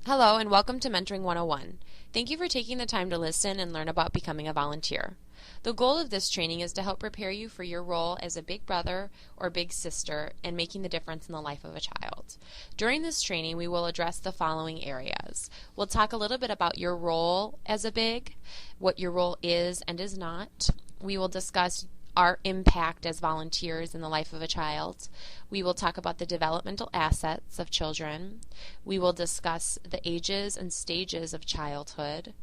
Hello and welcome to Mentoring 101. Thank you for taking the time to listen and learn about becoming a volunteer. The goal of this training is to help prepare you for your role as a big brother or big sister and making the difference in the life of a child. During this training, we will address the following areas. We'll talk a little bit about your role as a big, what your role is and is not. We will discuss our impact as volunteers in the life of a child. We will talk about the developmental assets of children. We will discuss the ages and stages of childhood.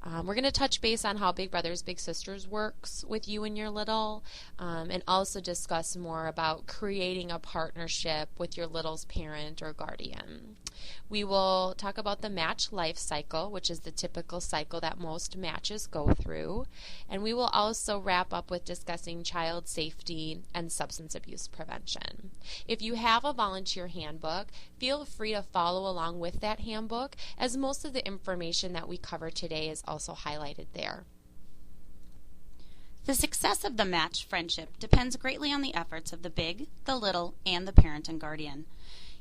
We're going to touch base on how Big Brothers Big Sisters works with you and your little, and also discuss more about creating a partnership with your little's parent or guardian. We will talk about the match life cycle, which is the typical cycle that most matches go through. And we will also wrap up with discussing child safety and substance abuse prevention. If you have a volunteer handbook, feel free to follow along with that handbook, as most of the information that we cover today is also highlighted there. The success of the match friendship depends greatly on the efforts of the big, the little, and the parent and guardian.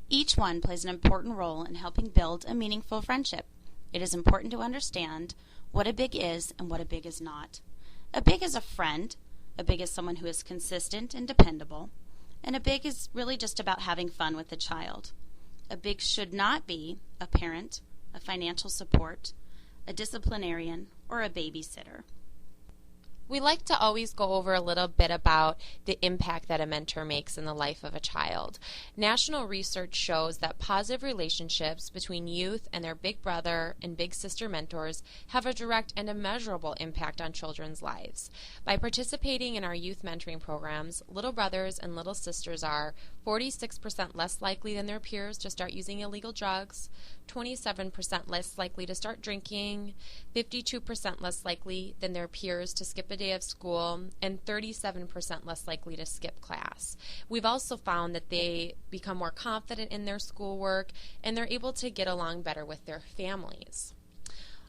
Each one plays an important role in helping build a meaningful friendship. It is important to understand what a big is and what a big is not. A big is a friend, a big is someone who is consistent and dependable, and a big is really just about having fun with the child. A big should not be a parent, a financial support, a disciplinarian, or a babysitter. We like to always go over a little bit about the impact that a mentor makes in the life of a child. National research shows that positive relationships between youth and their big brother and big sister mentors have a direct and immeasurable impact on children's lives. By participating in our youth mentoring programs, little brothers and little sisters are 46% less likely than their peers to start using illegal drugs, 27% less likely to start drinking, 52% less likely than their peers to skip a day of school, and 37% less likely to skip class. We've also found that they become more confident in their schoolwork and they're able to get along better with their families.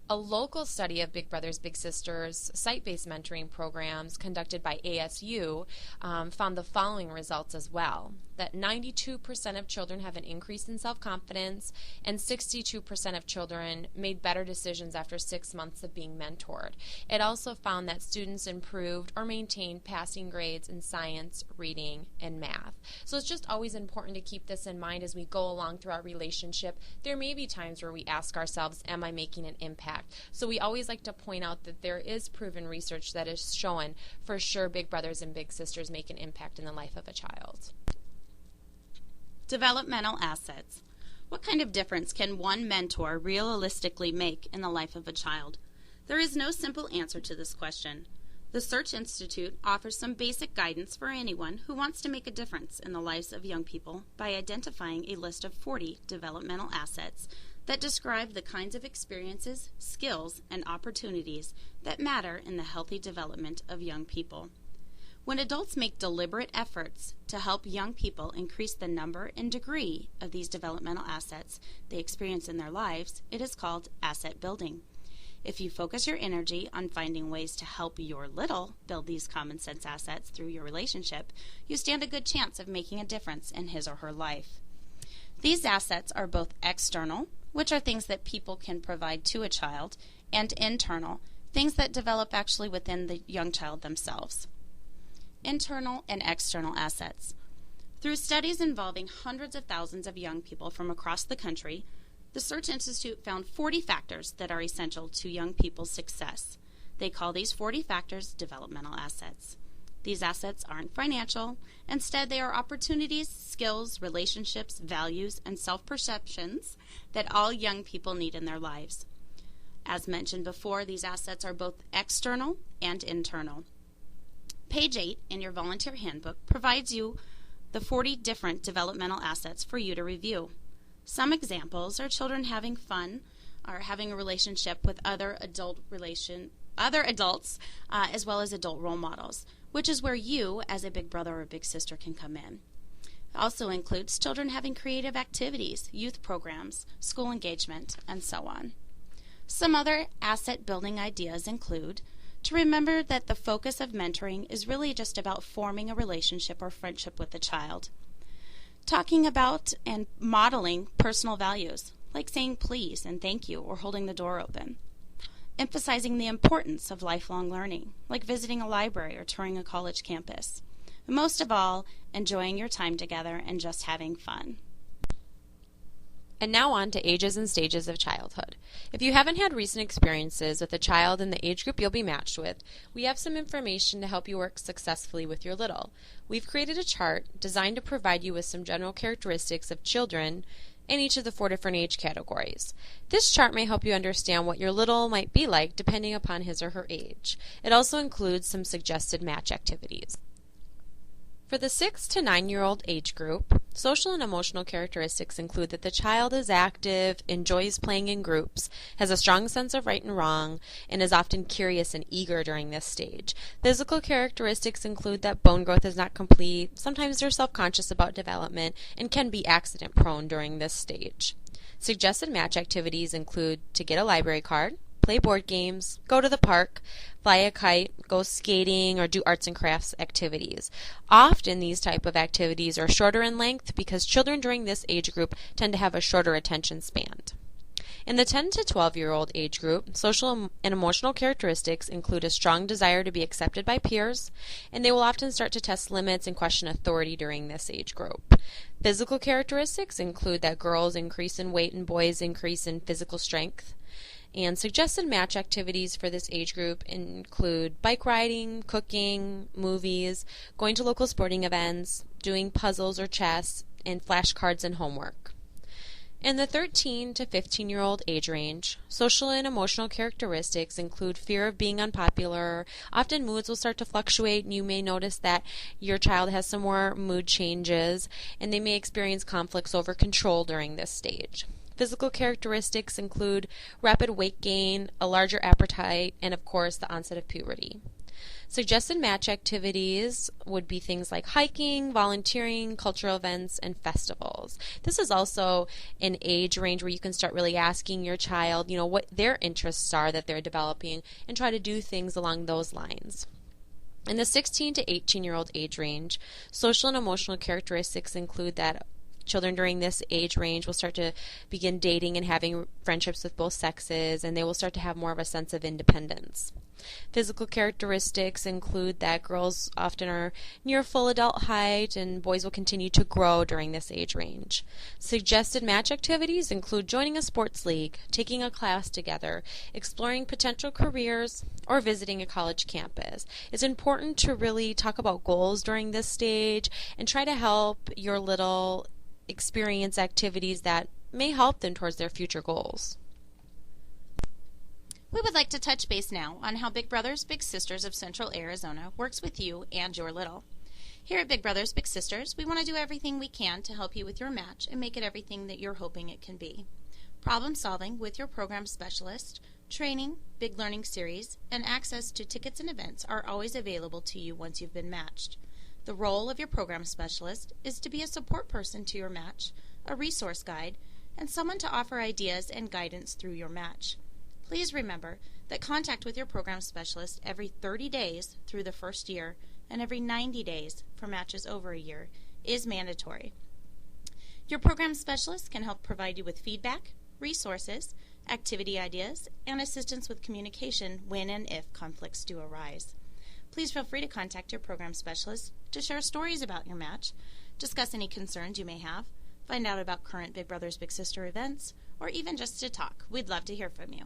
A local study of Big Brothers Big Sisters site-based mentoring programs conducted by ASU found the following results as well: that 92% of children have an increase in self-confidence, and 62% of children made better decisions after 6 months of being mentored. It also found that students improved or maintained passing grades in science, reading, and math. So it's just always important to keep this in mind as we go along through our relationship. There may be times where we ask ourselves, am I making an impact? So we always like to point out that there is proven research that is showing for sure Big Brothers and Big Sisters make an impact in the life of a child. Developmental assets. What kind of difference can one mentor realistically make in the life of a child? There is no simple answer to this question. The Search Institute offers some basic guidance for anyone who wants to make a difference in the lives of young people by identifying a list of 40 developmental assets that describe the kinds of experiences, skills, and opportunities that matter in the healthy development of young people. When adults make deliberate efforts to help young people increase the number and degree of these developmental assets they experience in their lives, it is called asset building. If you focus your energy on finding ways to help your little build these common sense assets through your relationship, you stand a good chance of making a difference in his or her life. These assets are both external, which are things that people can provide to a child, and internal, things that develop actually within the young child themselves. Internal and external assets. Through studies involving hundreds of thousands of young people from across the country, the Search Institute found 40 factors that are essential to young people's success. They call these 40 factors developmental assets. These assets aren't financial. Instead, they are opportunities, skills, relationships, values, and self-perceptions that all young people need in their lives. As mentioned before, these assets are both external and internal. Page 8 in your volunteer handbook provides you the 40 different developmental assets for you to review. Some examples are children having fun, or having a relationship with other adults, as well as adult role models, which is where you, as a big brother or big sister, can come in. It also includes children having creative activities, youth programs, school engagement, and so on. Some other asset building ideas include to remember that the focus of mentoring is really just about forming a relationship or friendship with the child. Talking about and modeling personal values. like saying please and thank you or holding the door open. Emphasizing the importance of lifelong learning, like visiting a library or touring a college campus. But most of all, enjoying your time together and just having fun. And now on to ages and stages of childhood. If you haven't had recent experiences with a child in the age group you'll be matched with, we have some information to help you work successfully with your little. We've created a chart designed to provide you with some general characteristics of children in each of the 4 different age categories. This chart may help you understand what your little might be like depending upon his or her age. It also includes some suggested match activities. For the 6 to 9-year-old age group, social and emotional characteristics include that the child is active, enjoys playing in groups, has a strong sense of right and wrong, and is often curious and eager during this stage. Physical characteristics include that bone growth is not complete, sometimes they're self-conscious about development, and can be accident-prone during this stage. Suggested match activities include to get a library card, play board games, go to the park, fly a kite, go skating, or do arts and crafts activities. Often these type of activities are shorter in length because children during this age group tend to have a shorter attention span. In the 10 to 12-year-old age group, social and emotional characteristics include a strong desire to be accepted by peers, and they will often start to test limits and question authority during this age group. Physical characteristics include that girls increase in weight and boys increase in physical strength. And suggested match activities for this age group include bike riding, cooking, movies, going to local sporting events, doing puzzles or chess, and flashcards and homework. In the 13 to 15-year-old age range, social and emotional characteristics include fear of being unpopular. Often moods will start to fluctuate, and you may notice that your child has some more mood changes, and they may experience conflicts over control during this stage. Physical characteristics include rapid weight gain, a larger appetite, and of course the onset of puberty. Suggested match activities would be things like hiking, volunteering, cultural events, and festivals. This is also an age range where you can start really asking your child, what their interests are that they're developing and try to do things along those lines. In the 16 to 18-year-old age range, social and emotional characteristics include that children during this age range will start to begin dating and having friendships with both sexes, and they will start to have more of a sense of independence. Physical characteristics include that girls often are near full adult height, and boys will continue to grow during this age range. Suggested match activities include joining a sports league, taking a class together, exploring potential careers, or visiting a college campus. It's important to really talk about goals during this stage and try to help your little experience activities that may help them towards their future goals. We would like to touch base now on how Big Brothers Big Sisters of Central Arizona works with you and your little. Here at Big Brothers Big Sisters, we want to do everything we can to help you with your match and make it everything that you're hoping it can be. Problem solving with your program specialist, training, big learning series, and access to tickets and events are always available to you once you've been matched. The role of your program specialist is to be a support person to your match, a resource guide, and someone to offer ideas and guidance through your match. Please remember that contact with your program specialist every 30 days through the first year and every 90 days for matches over a year is mandatory. Your program specialist can help provide you with feedback, resources, activity ideas, and assistance with communication when and if conflicts do arise. Please feel free to contact your program specialist to share stories about your match, discuss any concerns you may have, find out about current Big Brothers Big Sister events, or even just to talk. We'd love to hear from you.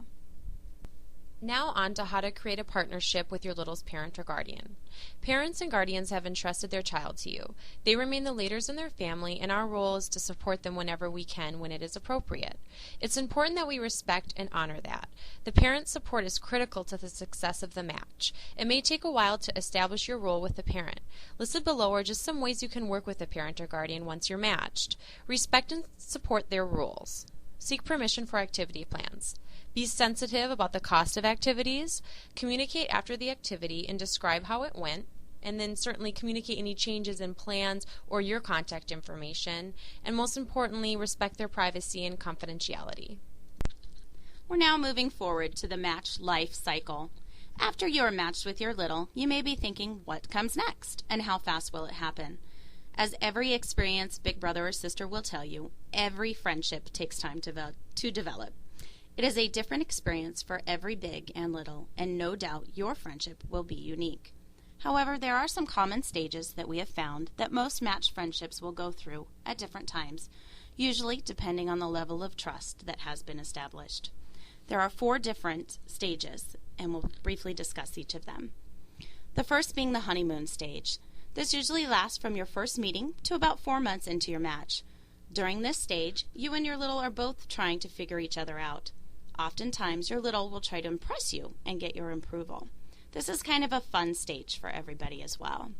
Now on to how to create a partnership with your little's parent or guardian. Parents and guardians have entrusted their child to you. They remain the leaders in their family, and our role is to support them whenever we can when it is appropriate. It's important that we respect and honor that. The parent's support is critical to the success of the match. It may take a while to establish your role with the parent. Listed below are just some ways you can work with a parent or guardian once you're matched. Respect and support their rules. Seek permission for activity plans. Be sensitive about the cost of activities. Communicate after the activity and describe how it went. And then certainly communicate any changes in plans or your contact information. And most importantly, respect their privacy and confidentiality. We're now moving forward to the match life cycle. After you are matched with your little, you may be thinking, what comes next and how fast will it happen? As every experienced big brother or sister will tell you, every friendship takes time to develop. It is a different experience for every big and little, and no doubt your friendship will be unique. However, there are some common stages that we have found that most matched friendships will go through at different times, usually depending on the level of trust that has been established. There are 4 different stages, and we'll briefly discuss each of them. The first being the honeymoon stage. This usually lasts from your first meeting to about 4 months into your match. During this stage, you and your little are both trying to figure each other out. Oftentimes, your little will try to impress you and get your approval. This is kind of a fun stage for everybody as well.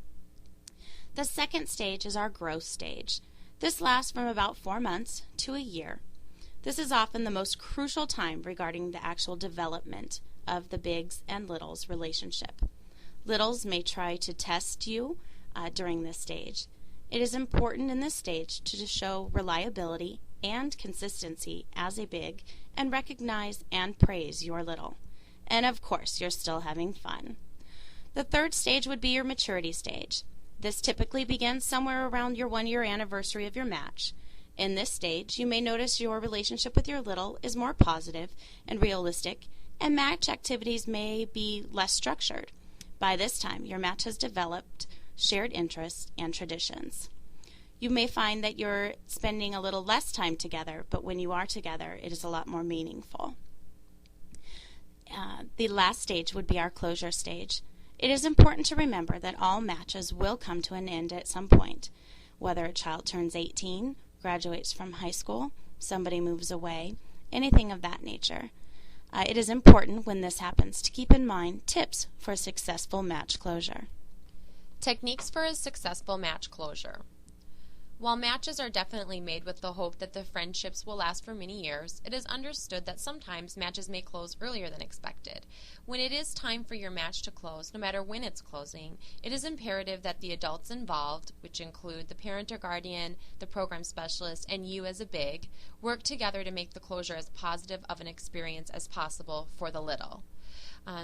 The second stage is our growth stage. This lasts from about 4 months to a year. This is often the most crucial time regarding the actual development of the bigs and littles relationship. Littles may try to test you during this stage. It is important in this stage to show reliability and consistency as a big and recognize and praise your little. And of course, you're still having fun. The third stage would be your maturity stage. This typically begins somewhere around your 1-year anniversary of your match. In this stage, you may notice your relationship with your little is more positive and realistic, and match activities may be less structured. By this time, your match has developed shared interests and traditions. You may find that you're spending a little less time together, but when you are together, it is a lot more meaningful. The last stage would be our closure stage. It is important to remember that all matches will come to an end at some point. Whether a child turns 18, graduates from high school, somebody moves away, anything of that nature. It is important when this happens to keep in mind tips for a successful match closure. Techniques for a successful match closure. While matches are definitely made with the hope that the friendships will last for many years, it is understood that sometimes matches may close earlier than expected. When it is time for your match to close, no matter when it's closing, it is imperative that the adults involved, which include the parent or guardian, the program specialist, and you as a big, work together to make the closure as positive of an experience as possible for the little.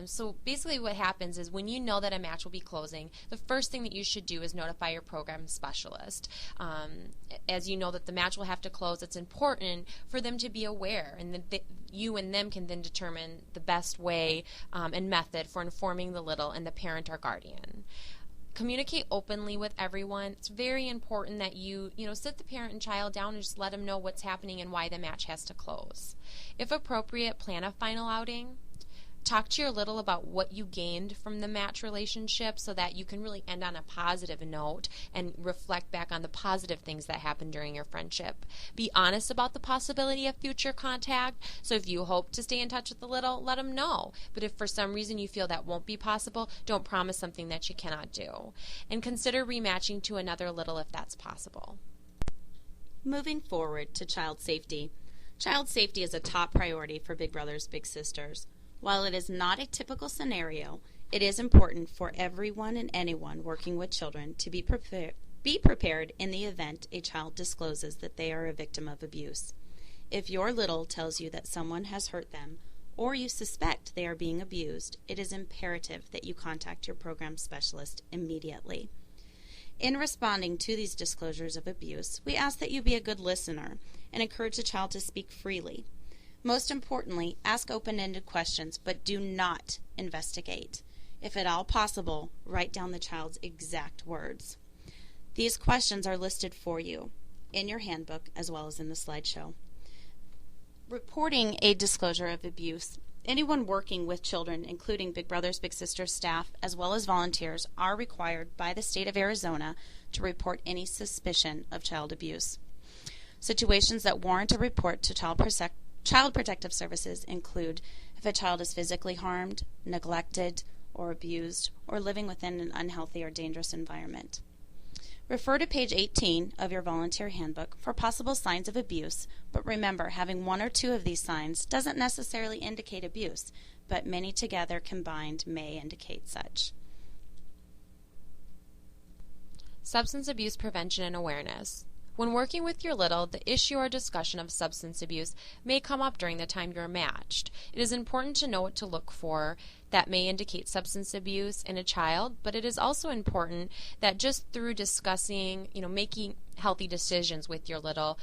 So basically what happens is when you know that a match will be closing, the first thing that you should do is notify your program specialist. As you know that the match will have to close, it's important for them to be aware, and that you and them can then determine the best way and method for informing the little and the parent or guardian. Communicate openly with everyone. It's very important that you sit the parent and child down and just let them know what's happening and why the match has to close. If appropriate, plan a final outing. Talk to your little about what you gained from the match relationship so that you can really end on a positive note and reflect back on the positive things that happened during your friendship. Be honest about the possibility of future contact. So if you hope to stay in touch with the little, let them know. But if for some reason you feel that won't be possible, don't promise something that you cannot do. And consider rematching to another little if that's possible. Moving forward to child safety. Child safety is a top priority for Big Brothers Big Sisters. While it is not a typical scenario, it is important for everyone and anyone working with children to be prepared in the event a child discloses that they are a victim of abuse. If your little tells you that someone has hurt them, or you suspect they are being abused, it is imperative that you contact your program specialist immediately. In responding to these disclosures of abuse, we ask that you be a good listener and encourage the child to speak freely. Most importantly, ask open-ended questions, but do not investigate. If at all possible, write down the child's exact words. These questions are listed for you in your handbook as well as in the slideshow. Reporting a disclosure of abuse. Anyone working with children, including Big Brothers Big Sisters staff as well as volunteers, are required by the state of Arizona to report any suspicion of child abuse. Situations that warrant a report to Child Protective Services include if a child is physically harmed, neglected, or abused, or living within an unhealthy or dangerous environment. Refer to page 18 of your volunteer handbook for possible signs of abuse, but remember, having 1 or 2 of these signs doesn't necessarily indicate abuse, but many together combined may indicate such. Substance abuse prevention and awareness. When working with your little, the issue or discussion of substance abuse may come up during the time you're matched. It is important to know what to look for that may indicate substance abuse in a child, but it is also important that just through discussing, making healthy decisions with your little,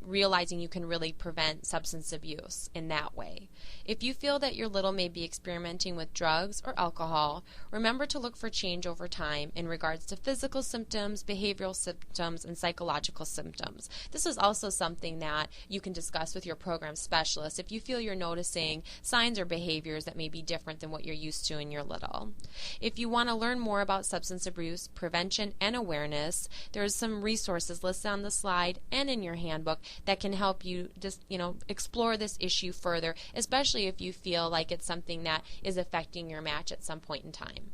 realizing you can really prevent substance abuse in that way. If you feel that your little may be experimenting with drugs or alcohol, remember to look for change over time in regards to physical symptoms, behavioral symptoms, and psychological symptoms. This is also something that you can discuss with your program specialist if you feel you're noticing signs or behaviors that may be different than what you're used to in your little. If you want to learn more about substance abuse prevention and awareness, there's some resources listed on the slide and in your handbook that can help you just, explore this issue further, especially if you feel like it's something that is affecting your match at some point in time.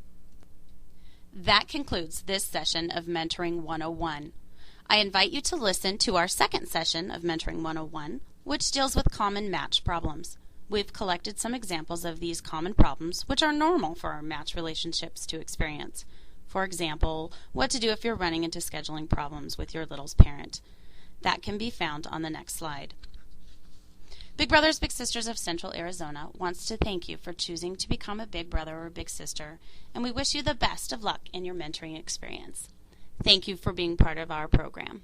That concludes this session of Mentoring 101. I invite you to listen to our second session of Mentoring 101, which deals with common match problems. We've collected some examples of these common problems, which are normal for our match relationships to experience. For example, what to do if you're running into scheduling problems with your little's parent. That can be found on the next slide. Big Brothers Big Sisters of Central Arizona wants to thank you for choosing to become a big brother or big sister, and we wish you the best of luck in your mentoring experience. Thank you for being part of our program.